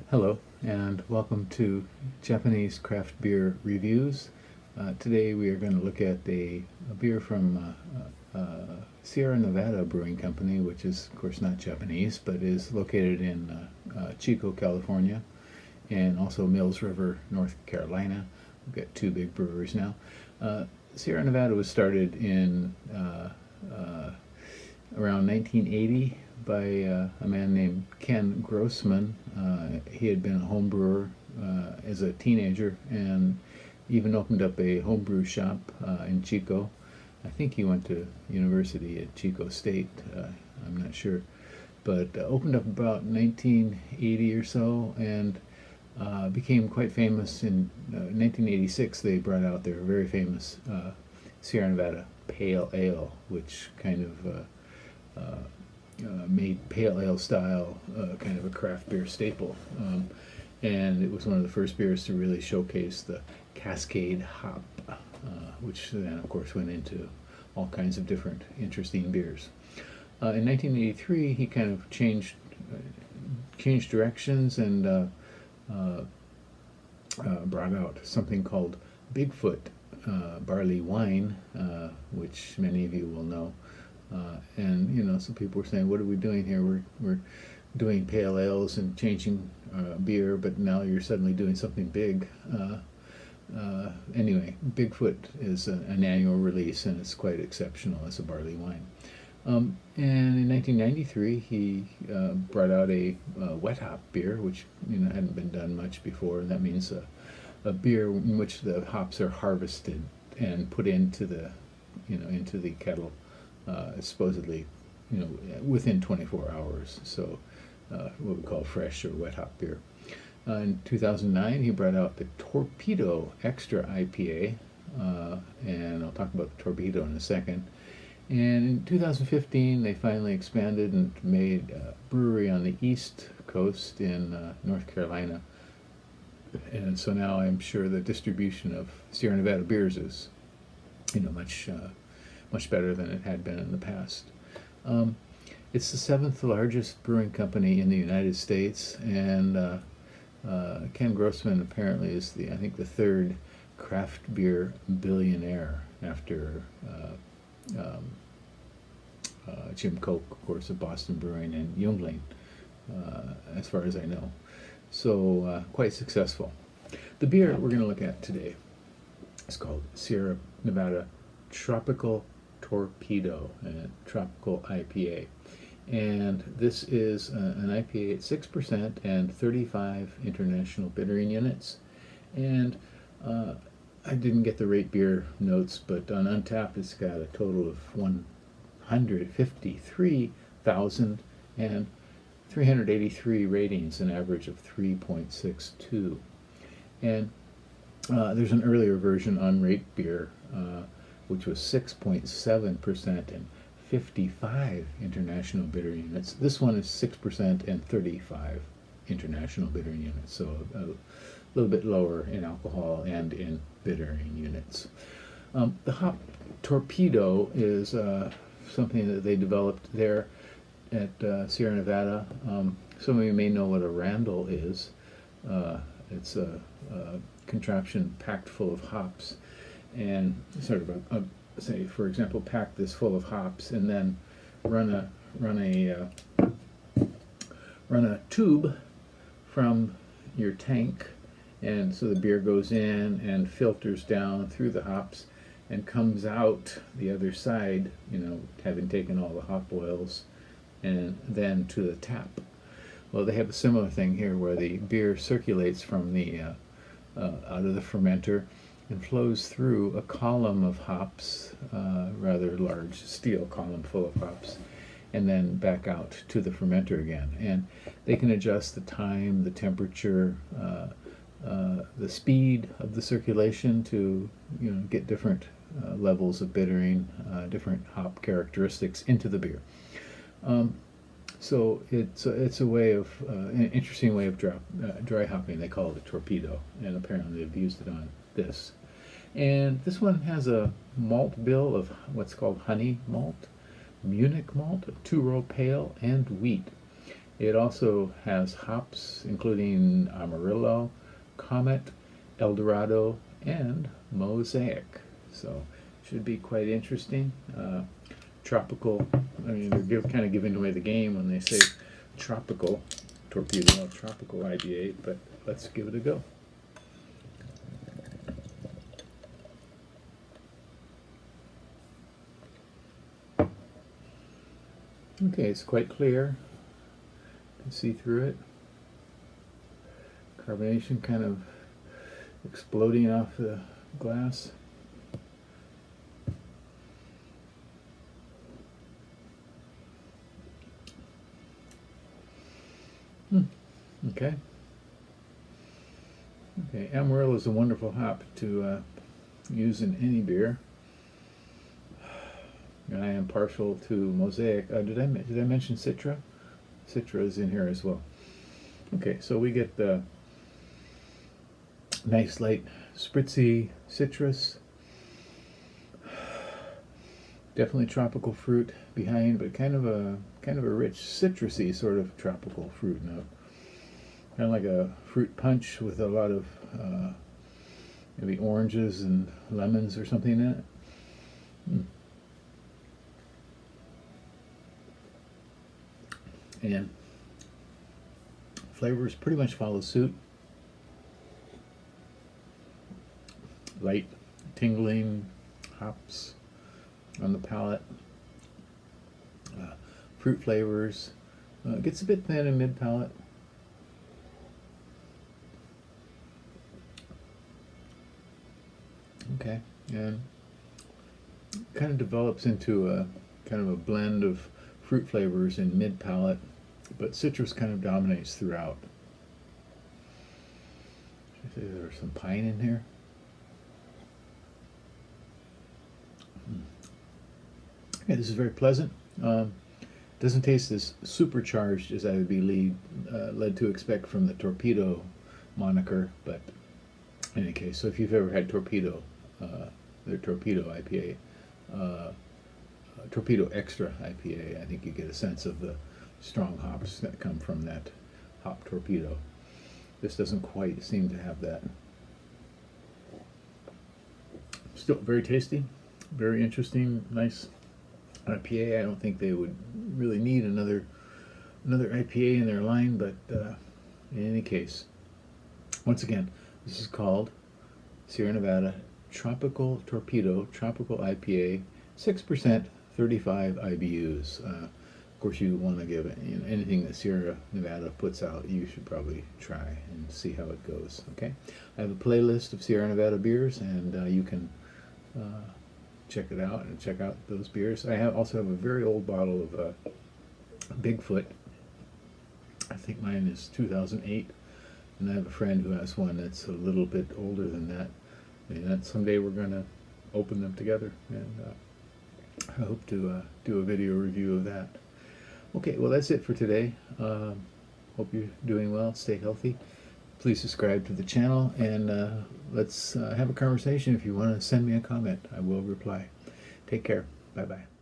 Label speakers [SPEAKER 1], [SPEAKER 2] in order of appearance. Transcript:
[SPEAKER 1] Hello, and welcome to Japanese Craft Beer Reviews. Today we are going to look at a beer from Sierra Nevada Brewing Company, which is, of course, not Japanese, but is located in Chico, California, and also Mills River, North Carolina. We've got two big breweries now. Sierra Nevada was started in around 1980 by a man named Ken Grossman. He had been a home brewer as a teenager and even opened up a homebrew shop in Chico. I think he went to university at Chico State. I'm not sure, but opened up about 1980 or so and became quite famous. In 1986, they brought out their very famous Sierra Nevada Pale Ale, which kind of made pale ale style kind of a craft beer staple. And it was one of the first beers to really showcase the Cascade hop, which then, of course, went into all kinds of different interesting beers. In 1983, he kind of changed directions and brought out something called Bigfoot barley wine, which many of you will know. And some people were saying, "What are we doing here? We're doing pale ales and changing beer, but now you're suddenly doing something big." Anyway, Bigfoot is an annual release, and it's quite exceptional as a barley wine. And in 1993, he brought out a wet hop beer, which hadn't been done much before, and that means a beer in which the hops are harvested and put into the kettle. Supposedly, within 24 hours. So, what we call fresh or wet hop beer. In 2009, he brought out the Torpedo Extra IPA, and I'll talk about the Torpedo in a second. And in 2015, they finally expanded and made a brewery on the East Coast in North Carolina. And so now I'm sure the distribution of Sierra Nevada beers is, much better than it had been in the past. It's the seventh largest brewing company in the United States, and Ken Grossman apparently is the third craft beer billionaire after Jim Koch, of course, of Boston Brewing, and Yuengling, as far as I know. So quite successful. The beer we're going to look at today is called Sierra Nevada Tropical Torpedo, and Tropical IPA. And this is an IPA at 6% and 35 international bittering units. And I didn't get the rate beer notes, but on Untapped it's got a total of 153,383 ratings, an average of 3.62. And there's an earlier version on rate beer, which was 6.7% and 55 international bittering units. This one is 6% and 35 international bittering units, so a little bit lower in alcohol and in bittering units. The hop Torpedo is something that they developed there at Sierra Nevada. Some of you may know what a randle is. It's a contraption packed full of hops, and sort of say, for example, pack this full of hops and then run a tube from your tank, and so the beer goes in and filters down through the hops and comes out the other side, having taken all the hop oils, and then to the tap. Well, they have a similar thing here where the beer circulates from the out of the fermenter and flows through a column of hops, rather large steel column full of hops, and then back out to the fermenter again. And they can adjust the time, the temperature, the speed of the circulation to get different levels of bittering, different hop characteristics into the beer. So it's a way of an interesting way of dry hopping. They call it a torpedo, and apparently they've used it on this. And this one has a malt bill of what's called honey malt, Munich malt, a two-row pale, and wheat. It also has hops including Amarillo, Comet, Eldorado, and Mosaic. So should be quite interesting. Tropical, I mean, they're kind of giving away the game when they say tropical torpedo, tropical IPA, but let's give it a go. Okay, it's quite clear. You can see through it. Carbonation kind of exploding off the glass. Okay. Okay, Amarillo is a wonderful hop to use in any beer. And I am partial to Mosaic. Did I mention Citra? Citra is in here as well. Okay, so we get the nice light spritzy citrus. Definitely tropical fruit behind, but kind of a rich citrusy sort of tropical fruit note. Kind of like a fruit punch with a lot of maybe oranges and lemons or something in it. And flavors pretty much follow suit. Light tingling hops on the palate. Fruit flavors. Gets a bit thin in mid palate. Okay, and kind of develops into a kind of a blend of fruit flavors in mid palate, but citrus kind of dominates throughout. There's some pine in here. Okay, this is very pleasant. Doesn't taste as supercharged as I would be led to expect from the Torpedo moniker, but in any case, so if you've ever had Torpedo, their Torpedo IPA, Torpedo Extra IPA, I think you get a sense of the strong hops that come from that hop Torpedo. This doesn't quite seem to have that. Still very tasty, very interesting, nice IPA. I don't think they would really need another IPA in their line, but in any case, once again, this is called Sierra Nevada Tropical Torpedo Tropical IPA, 6%, 35 IBUs. Of course, you want to give it, anything that Sierra Nevada puts out, you should probably try and see how it goes. Okay, I have a playlist of Sierra Nevada beers, and you can check it out and check out those beers. I also have a very old bottle of Bigfoot. I think mine is 2008, and I have a friend who has one that's a little bit older than that. And someday we're going to open them together, and I hope to do a video review of that. Okay, well, that's it for today. Hope you're doing well. Stay healthy. Please subscribe to the channel, and let's have a conversation. If you want to send me a comment, I will reply. Take care. Bye-bye.